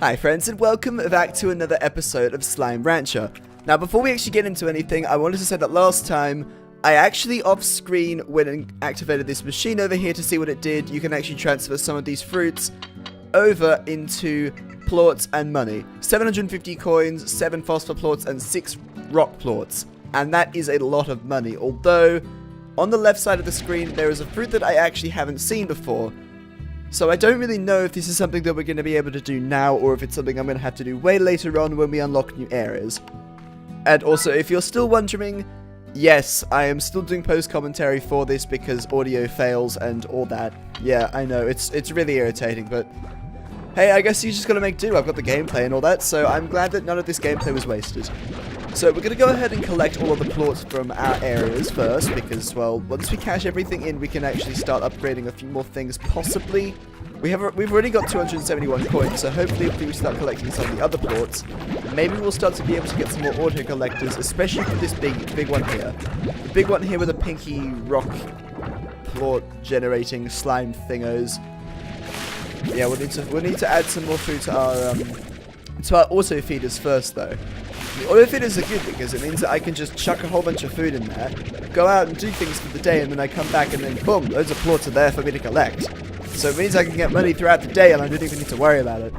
Hi friends, and welcome back to another episode of Slime Rancher. Now before we actually get into anything, I wanted to say that last time, I actually off-screen went and activated this machine over here to see what it did. You can actually transfer some of these fruits over into plorts and money. 750 coins, 7 phosphor plorts, and 6 rock plorts. And that is a lot of money, although on the left side of the screen there is a fruit that I actually haven't seen before. So I don't really know if this is something that we're going to be able to do now, or if it's something I'm going to have to do way later on when we unlock new areas. And also, if you're still wondering, yes, I am still doing post-commentary for this because audio fails and all that. Yeah, I know, it's really irritating, but hey, I guess you just gotta make do. I've got the gameplay and all that, so I'm glad that none of this gameplay was wasted. So we're gonna go ahead and collect all of the plorts from our areas first, because, well, once we cash everything in, we can actually start upgrading a few more things, possibly. We've already got 271 coins, so hopefully if we start collecting some of the other plorts, maybe we'll start to be able to get some more auto collectors, especially for this big one here. The big one here with the pinky rock plort generating slime thingos. Yeah, we'll need to add some more food to our auto feeders first though. The auto feeders are good because it means that I can just chuck a whole bunch of food in there, go out and do things for the day, and then I come back and then boom, loads of plorts are there for me to collect. So it means I can get money throughout the day and I don't even need to worry about it.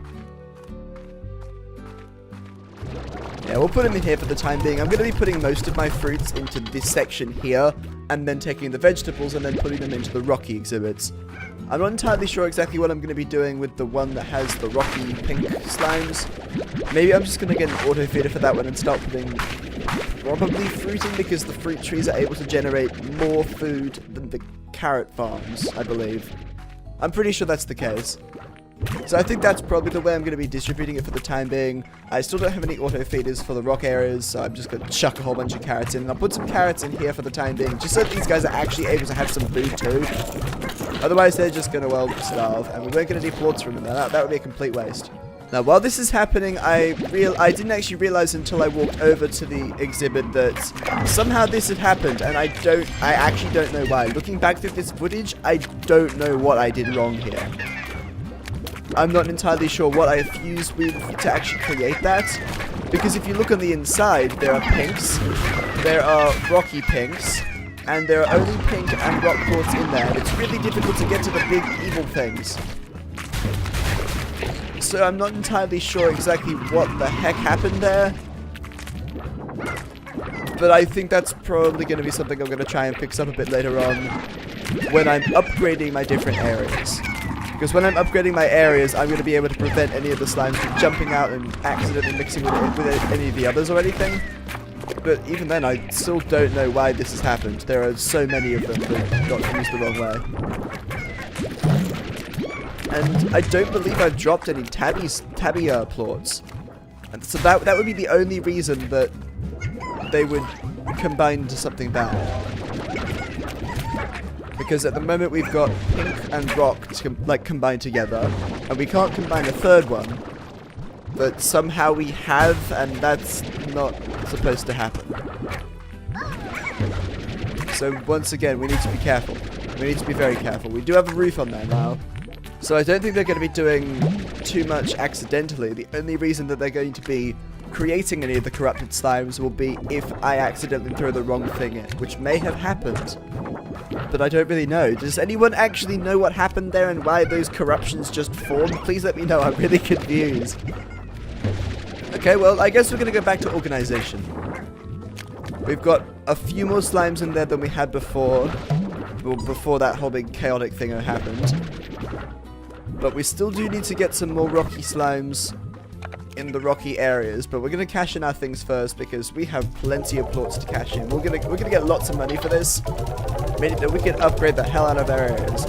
Yeah, we'll put them in here for the time being. I'm going to be putting most of my fruits into this section here, and then taking the vegetables and then putting them into the rocky exhibits. I'm not entirely sure exactly what I'm going to be doing with the one that has the rocky pink slimes. Maybe I'm just going to get an auto feeder for that one and start putting probably fruit in, because the fruit trees are able to generate more food than the carrot farms, I believe. I'm pretty sure that's the case. So I think that's probably the way I'm going to be distributing it for the time being. I still don't have any auto feeders for the rock areas, so I'm just going to chuck a whole bunch of carrots in. And I'll put some carrots in here for the time being, just so that these guys are actually able to have some food too. Otherwise they're just going to, well, starve, and we weren't going to do plorts from them. That would be a complete waste. Now, while this is happening, I didn't actually realize until I walked over to the exhibit that somehow this had happened, and I actually don't know why. Looking back through this footage, I don't know what I did wrong here. I'm not entirely sure what I fused with to actually create that, because if you look on the inside, there are pinks, there are rocky pinks, and there are only pink and rock plorts in there. It's really difficult to get to the big evil things. So I'm not entirely sure exactly what the heck happened there. But I think that's probably going to be something I'm going to try and fix up a bit later on when I'm upgrading my different areas. Because when I'm upgrading my areas, I'm going to be able to prevent any of the slimes from jumping out and accidentally mixing with any of the others or anything. But even then, I still don't know why this has happened. There are so many of them that got used the wrong way. And I don't believe I've dropped any tabby plorts. And so that would be the only reason that they would combine into something bad. Because at the moment we've got pink and rock combined together, and we can't combine a third one. But somehow we have, and that's not supposed to happen. So once again, we need to be careful. We need to be very careful. We do have a roof on there now. So I don't think they're going to be doing too much accidentally. The only reason that they're going to be creating any of the corrupted slimes will be if I accidentally throw the wrong thing in, which may have happened. But I don't really know. Does anyone actually know what happened there and why those corruptions just formed? Please let me know. I'm really confused. Okay, well, I guess we're going to go back to organization. We've got a few more slimes in there than we had before. Well, before that whole big chaotic thing happened. But we still do need to get some more rocky slimes in the rocky areas. But we're going to cash in our things first because we have plenty of plorts to cash in. We're gonna get lots of money for this, meaning that we can upgrade the hell out of our areas.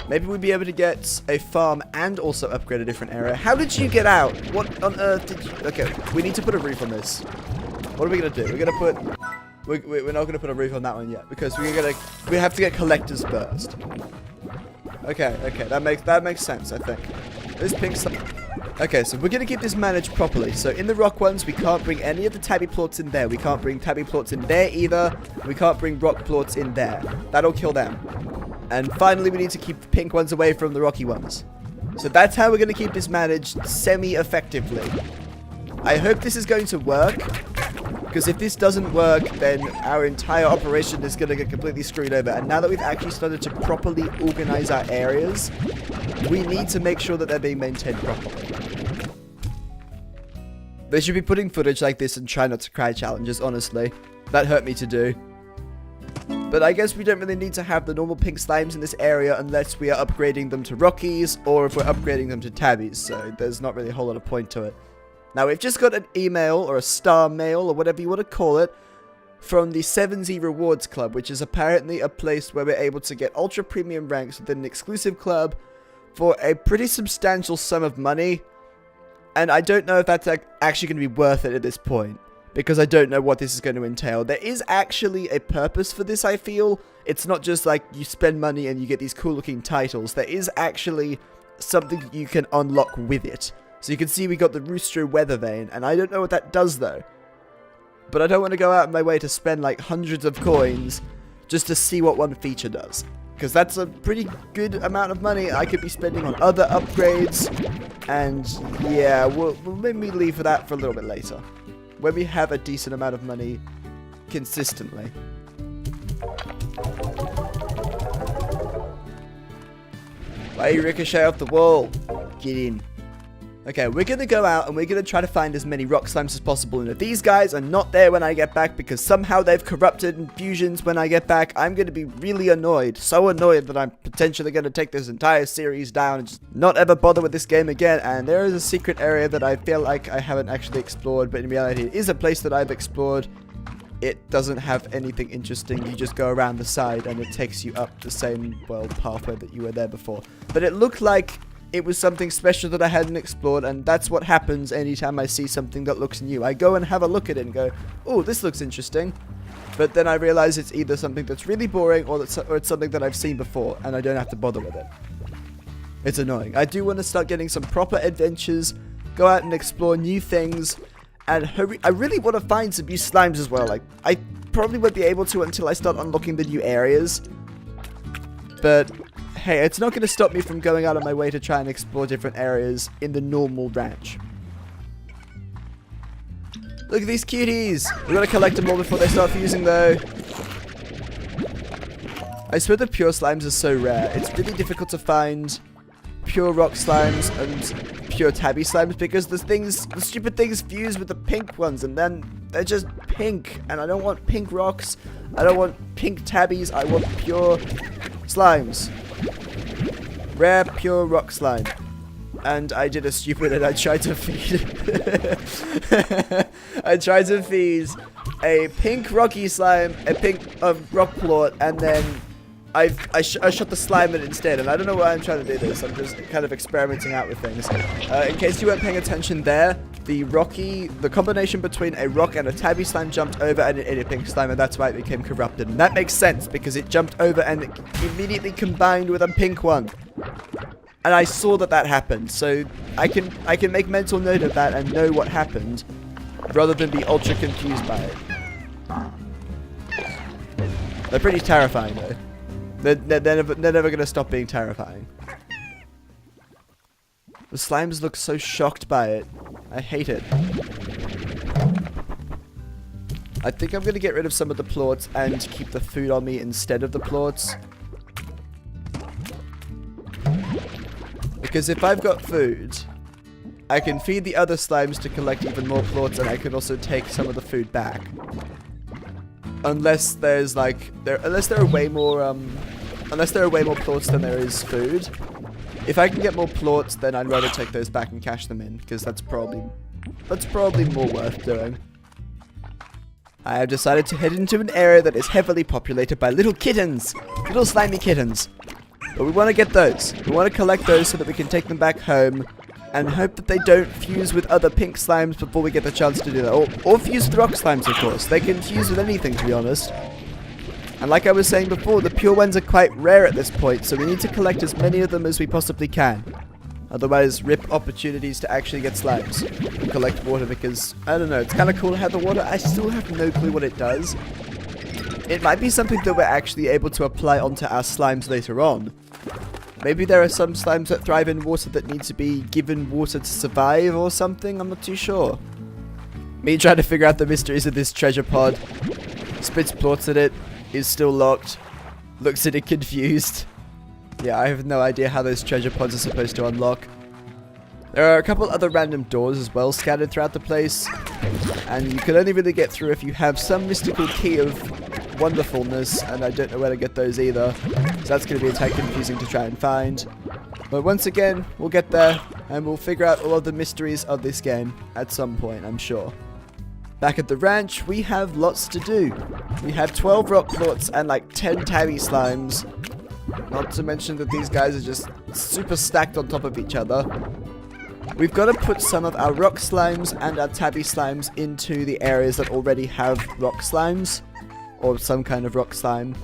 Maybe we'd be able to get a farm and also upgrade a different area. How did you get out? What on earth did you... Okay, we need to put a roof on this. What are we going to do? We're going to put... We're not going to put a roof on that one yet because we have to get collectors first. Okay, that makes sense, I think. This pink stuff. Okay, so we're going to keep this managed properly. So in the rock ones, we can't bring any of the tabby plorts in there. We can't bring tabby plorts in there either. We can't bring rock plorts in there. That'll kill them. And finally, we need to keep the pink ones away from the rocky ones. So that's how we're going to keep this managed semi-effectively. I hope this is going to work, because if this doesn't work, then our entire operation is going to get completely screwed over. And now that we've actually started to properly organize our areas, we need to make sure that they're being maintained properly. They should be putting footage like this and try not to cry challenges, honestly. That hurt me to do. But I guess we don't really need to have the normal pink slimes in this area unless we are upgrading them to Rockies or if we're upgrading them to Tabbies, so there's not really a whole lot of point to it. Now, we've just got an email or a star mail or whatever you want to call it from the 7Z Rewards Club, which is apparently a place where we're able to get ultra premium ranks within an exclusive club for a pretty substantial sum of money. And I don't know if that's actually going to be worth it at this point, because I don't know what this is going to entail. There is actually a purpose for this, I feel. It's not just like you spend money and you get these cool looking titles. There is actually something you can unlock with it. So you can see we got the Rooster Weather Vane, and I don't know what that does though. But I don't want to go out of my way to spend like hundreds of coins just to see what one feature does. Because that's a pretty good amount of money I could be spending on other upgrades. And yeah, we'll maybe leave for that for a little bit later, when we have a decent amount of money consistently. Why you ricochet off the wall? Get in. Okay, we're going to go out and we're going to try to find as many rock slimes as possible. And if these guys are not there when I get back because somehow they've corrupted infusions when I get back, I'm going to be really annoyed. So annoyed that I'm potentially going to take this entire series down and just not ever bother with this game again. And there is a secret area that I feel like I haven't actually explored, but in reality it is a place that I've explored. It doesn't have anything interesting. You just go around the side and it takes you up the same, well, pathway that you were there before. But it looked like it was something special that I hadn't explored, and that's what happens anytime I see something that looks new. I go and have a look at it and go, oh, this looks interesting. But then I realize it's either something that's really boring or it's something that I've seen before, and I don't have to bother with it. It's annoying. I do want to start getting some proper adventures, go out and explore new things, and I really want to find some new slimes as well. Like, I probably won't be able to until I start unlocking the new areas. But hey, it's not going to stop me from going out of my way to try and explore different areas in the normal ranch. Look at these cuties! We've got to collect them all before they start fusing though. I swear the pure slimes are so rare. It's really difficult to find pure rock slimes and pure tabby slimes because the stupid things fuse with the pink ones and then they're just pink. And I don't want pink rocks. I don't want pink tabbies. I want pure slimes. Rare, pure rock slime. And I did a stupid and I tried to feed... I tried to feed a pink rocky slime, a pink rock plort, and then I shot the slime in it instead. And I don't know why I'm trying to do this. I'm just kind of experimenting out with things. In case you weren't paying attention there, the combination between a rock and a tabby slime jumped over and it ate a pink slime, and that's why it became corrupted. And that makes sense because it jumped over and it immediately combined with a pink one. And I saw that happened, so I can make mental note of that and know what happened, rather than be ultra confused by it. They're pretty terrifying though. They're never gonna stop being terrifying. The slimes look so shocked by it. I hate it. I think I'm gonna get rid of some of the plorts and keep the food on me instead of the plorts. Because if I've got food, I can feed the other slimes to collect even more plorts, and I can also take some of the food back. Unless there's like unless there are way more plorts than there is food. If I can get more plorts, then I'd rather take those back and cash them in, because that's probably more worth doing. I have decided to head into an area that is heavily populated by little kittens, little slimy kittens. But we want to get those. We want to collect those so that we can take them back home and hope that they don't fuse with other pink slimes before we get the chance to do that. Or fuse with rock slimes, of course. They can fuse with anything, to be honest. And like I was saying before, the pure ones are quite rare at this point, so we need to collect as many of them as we possibly can. Otherwise, rip opportunities to actually get slimes and collect water, because, I don't know, it's kind of cool to have the water. I still have no clue what it does. It might be something that we're actually able to apply onto our slimes later on. Maybe there are some slimes that thrive in water that need to be given water to survive or something. I'm not too sure. Me trying to figure out the mysteries of this treasure pod. Spits plorts at it. Is still locked. Looks at it confused. Yeah, I have no idea how those treasure pods are supposed to unlock. There are a couple other random doors as well scattered throughout the place. And you can only really get through if you have some mystical key of wonderfulness. And I don't know where to get those either. So that's going to be a tad confusing to try and find. But once again, we'll get there. And we'll figure out all of the mysteries of this game at some point, I'm sure. Back at the ranch, we have lots to do. We have 12 rock plorts and like 10 tabby slimes. Not to mention that these guys are just super stacked on top of each other. We've got to put some of our rock slimes and our tabby slimes into the areas that already have rock slimes. Or some kind of rock slime.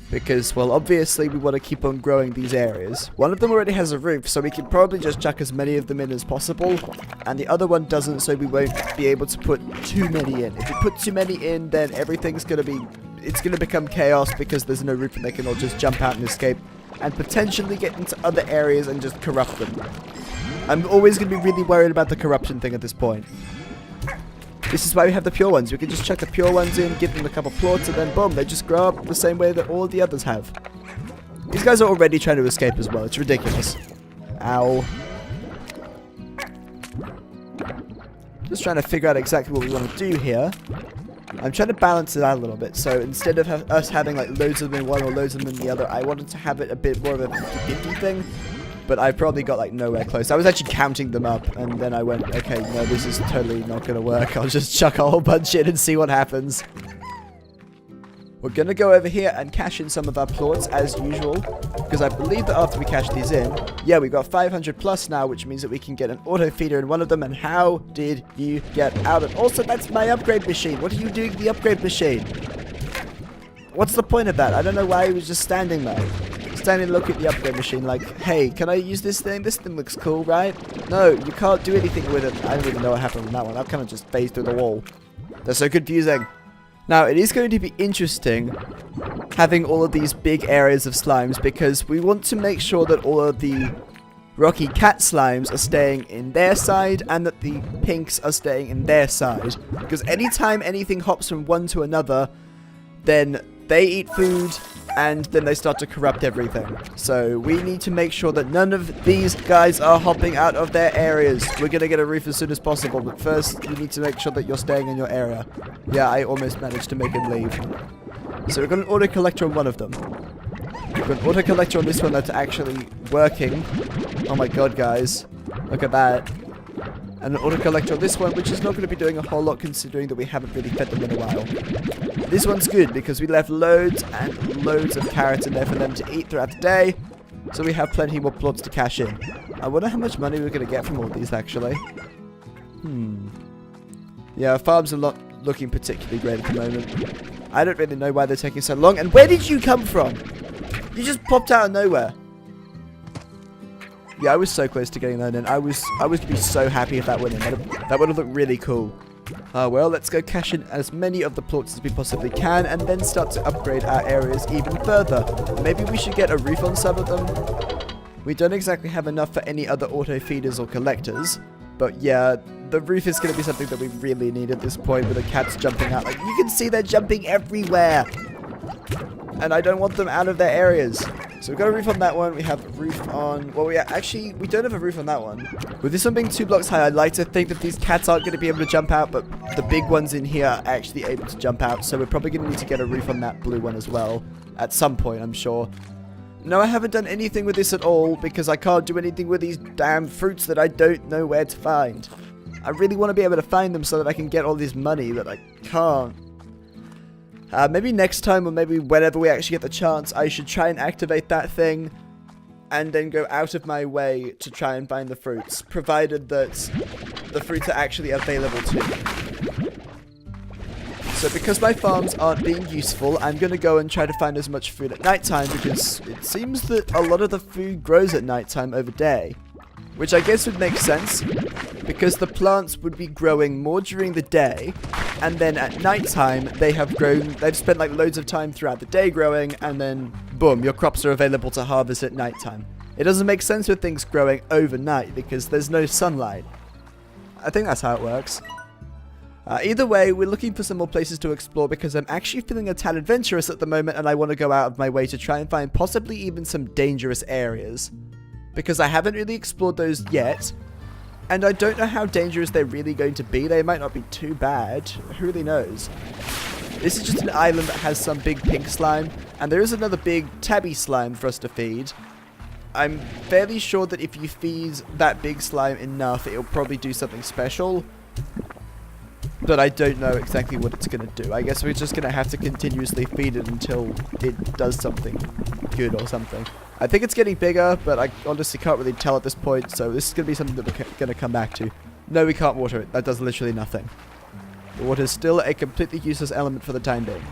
Because, well, obviously we want to keep on growing these areas. One of them already has a roof, so we can probably just chuck as many of them in as possible. And the other one doesn't, so we won't be able to put too many in. If we put too many in, then everything's going to be... It's going to become chaos because there's no roof and they can all just jump out and escape. And potentially get into other areas and just corrupt them. I'm always going to be really worried about the corruption thing at this point. This is why we have the pure ones. We can just chuck the pure ones in, give them a couple plorts, and then boom, they just grow up the same way that all the others have. These guys are already trying to escape as well. It's ridiculous. Ow. Just trying to figure out exactly what we want to do here. I'm trying to balance it out a little bit. So instead of us having like loads of them in one or loads of them in the other, I wanted to have it a bit more of a 50-50 thing. But I probably got like nowhere close. I was actually counting them up, and then I went, okay, no, this is totally not going to work. I'll just chuck a whole bunch in and see what happens. We're going to go over here and cash in some of our plorts as usual, because I believe that after we cash these in, yeah, we've got 500 plus now, which means that we can get an auto feeder in one of them. And how did you get out of... Also, that's my upgrade machine. What are you doing to the upgrade machine? What's the point of that? I don't know why he was just standing there. Standing look at the upgrade machine like, hey, can I use this thing? This thing looks cool, right? No, you can't do anything with it. I don't even know what happened on that one. I've kind of just phased through the wall. That's so confusing. Now, it is going to be interesting having all of these big areas of slimes because we want to make sure that all of the rocky cat slimes are staying in their side and that the pinks are staying in their side. Because anytime anything hops from one to another, then they eat food and then they start to corrupt everything. So we need to make sure that none of these guys are hopping out of their areas. We're going to get a roof as soon as possible, but first you need to make sure that you're staying in your area. Yeah, I almost managed to make him leave. So we've got an auto collector on one of them. We've got an auto collector on this one that's actually working. Oh my god, guys. Look at that. And an auto collector on this one, which is not going to be doing a whole lot considering that we haven't really fed them in a while. This one's good because we left loads and loads of carrots in there for them to eat throughout the day. So we have plenty more plots to cash in. I wonder how much money we're going to get from all these actually. Yeah, our farms are not looking particularly great at the moment. I don't really know why they're taking so long. And where did you come from? You just popped out of nowhere. Yeah, I was so close to getting that in. I was going to be so happy if that went in. That would have looked really cool. Well, let's go cash in as many of the plots as we possibly can and then start to upgrade our areas even further. Maybe we should get a roof on some of them. We don't exactly have enough for any other auto feeders or collectors. But yeah, the roof is going to be something that we really need at this point with the cats jumping out. Like, you can see they're jumping everywhere. And I don't want them out of their areas. So we've got a roof on that one. We have a roof on... Well, we don't have a roof on that one. With this one being 2 blocks high, I'd like to think that these cats aren't going to be able to jump out, but the big ones in here are actually able to jump out. So we're probably going to need to get a roof on that blue one as well. At some point, I'm sure. No, I haven't done anything with this at all because I can't do anything with these damn fruits that I don't know where to find. I really want to be able to find them so that I can get all this money, but I can't. Maybe next time or maybe whenever we actually get the chance, I should try and activate that thing and then go out of my way to try and find the fruits, provided that the fruits are actually available to me. So because my farms aren't being useful, I'm going to go and try to find as much food at nighttime because it seems that a lot of the food grows at nighttime over day. which I guess would make sense, because the plants would be growing more during the day, and then at nighttime they've spent like loads of time throughout the day growing, and then boom, your crops are available to harvest at nighttime. It doesn't make sense with things growing overnight because there's no sunlight. I think that's how it works. Either way, we're looking for some more places to explore because I'm actually feeling a tad adventurous at the moment, and I want to go out of my way to try and find possibly even some dangerous areas. Because I haven't really explored those yet, and I don't know how dangerous they're really going to be. They might not be too bad. Who really knows? This is just an island that has some big pink slime, and there is another big tabby slime for us to feed. I'm fairly sure that if you feed that big slime enough, it'll probably do something special. But I don't know exactly what it's going to do. I guess we're just going to have to continuously feed it until it does something good or something. I think it's getting bigger, but I honestly can't really tell at this point, so this is going to be something that we're going to come back to. No, we can't water it. That does literally nothing. The water is still a completely useless element for the time being.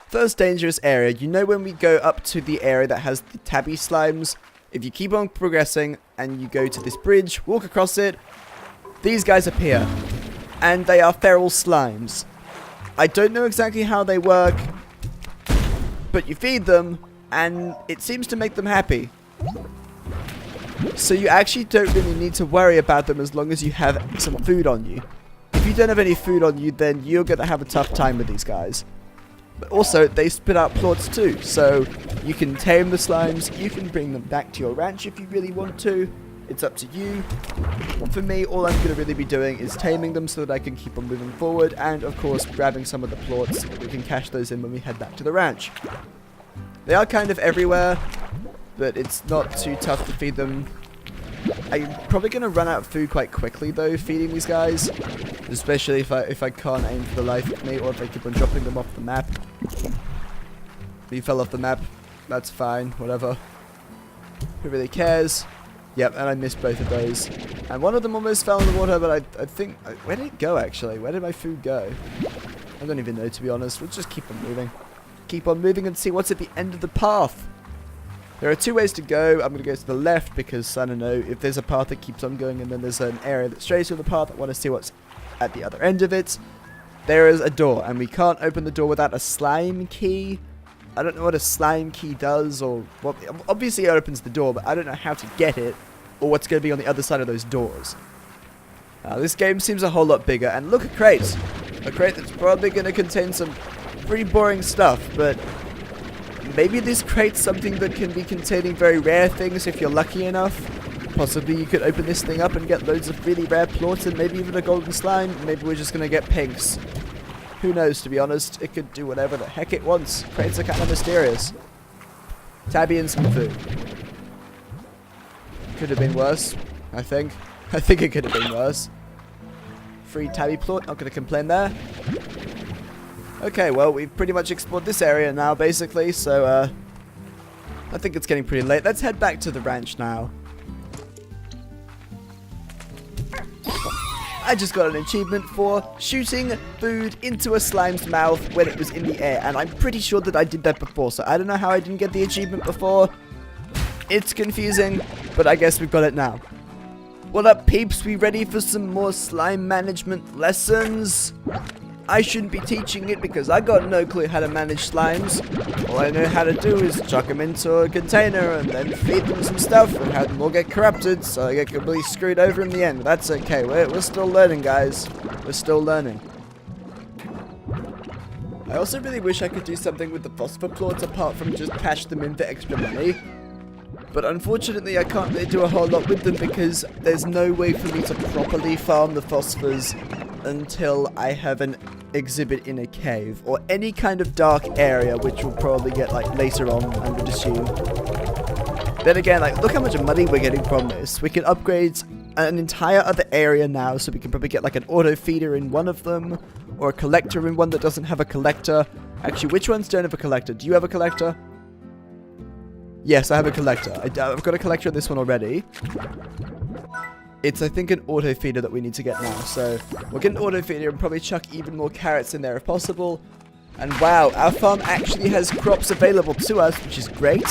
First dangerous area. You know when we go up to the area that has the tabby slimes, if you keep on progressing and you go to this bridge, walk across it, these guys appear. And they are feral slimes. I don't know exactly how they work, but you feed them, and it seems to make them happy. So you actually don't really need to worry about them as long as you have some food on you. If you don't have any food on you, then you're going to have a tough time with these guys. But also, they spit out plorts too, so you can tame the slimes, you can bring them back to your ranch if you really want to. It's up to you. For me, all I'm going to really be doing is taming them so that I can keep on moving forward, and of course grabbing some of the plorts so that we can cash those in when we head back to the ranch. They are kind of everywhere, but it's not too tough to feed them. I'm probably going to run out of food quite quickly though, feeding these guys. Especially if I can't aim for the life of me, or if I keep on dropping them off the map. He fell off the map. That's fine, whatever. Who really cares? Yep, and I missed both of those. And one of them almost fell in the water, but I think... Where did it go, actually? Where did my food go? I don't even know, to be honest. We'll just keep on moving. Keep on moving and see what's at the end of the path. There are two ways to go. I'm going to go to the left because, I don't know, if there's a path that keeps on going and then there's an area that strays through the path, I want to see what's at the other end of it. There is a door, and we can't open the door without a slime key. I don't know what a slime key does, or what. Obviously it opens the door, but I don't know how to get it, or what's going to be on the other side of those doors. This game seems a whole lot bigger, and look at crates. A crate that's probably going to contain some pretty boring stuff, but maybe this crate's something that can be containing very rare things if you're lucky enough. Possibly you could open this thing up and get loads of really rare plorts and maybe even a golden slime. Maybe we're just going to get pinks. Who knows, to be honest. It could do whatever the heck it wants. Crates are kind of mysterious. Tabby and some food. Could have been worse, I think. I think it could have been worse. Free tabby plort, not going to complain there. Okay, well, we've pretty much explored this area now, basically, so, I think it's getting pretty late. Let's head back to the ranch now. I just got an achievement for shooting food into a slime's mouth when it was in the air, and I'm pretty sure that I did that before, so I don't know how I didn't get the achievement before. It's confusing, but I guess we've got it now. What up, peeps? We ready for some more slime management lessons? I shouldn't be teaching it because I got no clue how to manage slimes. All I know how to do is chuck them into a container and then feed them some stuff and have them all get corrupted so I get completely screwed over in the end. That's okay. We're still learning, guys. We're still learning. I also really wish I could do something with the phosphor plorts apart from just cash them in for extra money. But unfortunately I can't really do a whole lot with them because there's no way for me to properly farm the phosphors until I have an exhibit in a cave or any kind of dark area, which we'll probably get like later on, I would assume. Then again, like, look how much money we're getting from this. We can upgrade an entire other area now, so we can probably get like an auto feeder in one of them, or a collector in one that doesn't have a collector. Actually, which ones don't have a collector? Do you have a collector? Yes, I have a collector. I've got a collector in this one already. It's, I think, an auto feeder that we need to get now. So we'll get an auto feeder and probably chuck even more carrots in there if possible. And wow, our farm actually has crops available to us, which is great.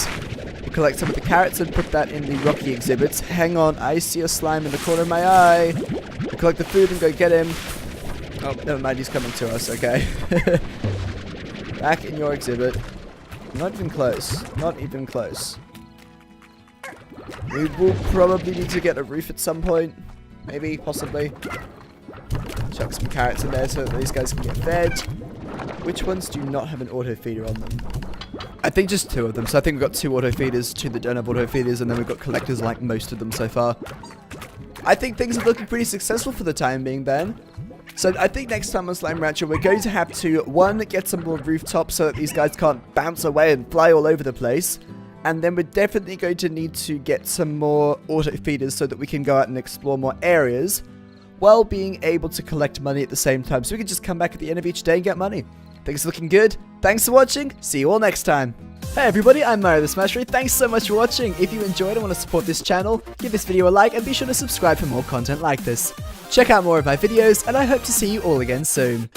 collect some of the carrots and put that in the rocky exhibits. Hang on, I see a slime in the corner of my eye. We'll collect the food and go get him. Oh, never mind, he's coming to us, okay. Back in your exhibit. Not even close. Not even close. We will probably need to get a roof at some point. Maybe, possibly. Chuck some carrots in there so that these guys can get fed. Which ones do not have an auto feeder on them? I think just 2 of them. So I think we've got 2 auto feeders, 2 that don't have auto feeders, and then we've got collectors like most of them so far. I think things are looking pretty successful for the time being, Ben. So I think next time on Slime Rancher, we're going to have to, 1, get some more rooftops so that these guys can't bounce away and fly all over the place. And then we're definitely going to need to get some more auto feeders so that we can go out and explore more areas while being able to collect money at the same time. So we can just come back at the end of each day and get money. Things are looking good. Thanks for watching. See you all next time. Hey everybody, I'm Mario the Smasher. Thanks so much for watching. If you enjoyed and want to support this channel, give this video a like and be sure to subscribe for more content like this. Check out more of my videos and I hope to see you all again soon.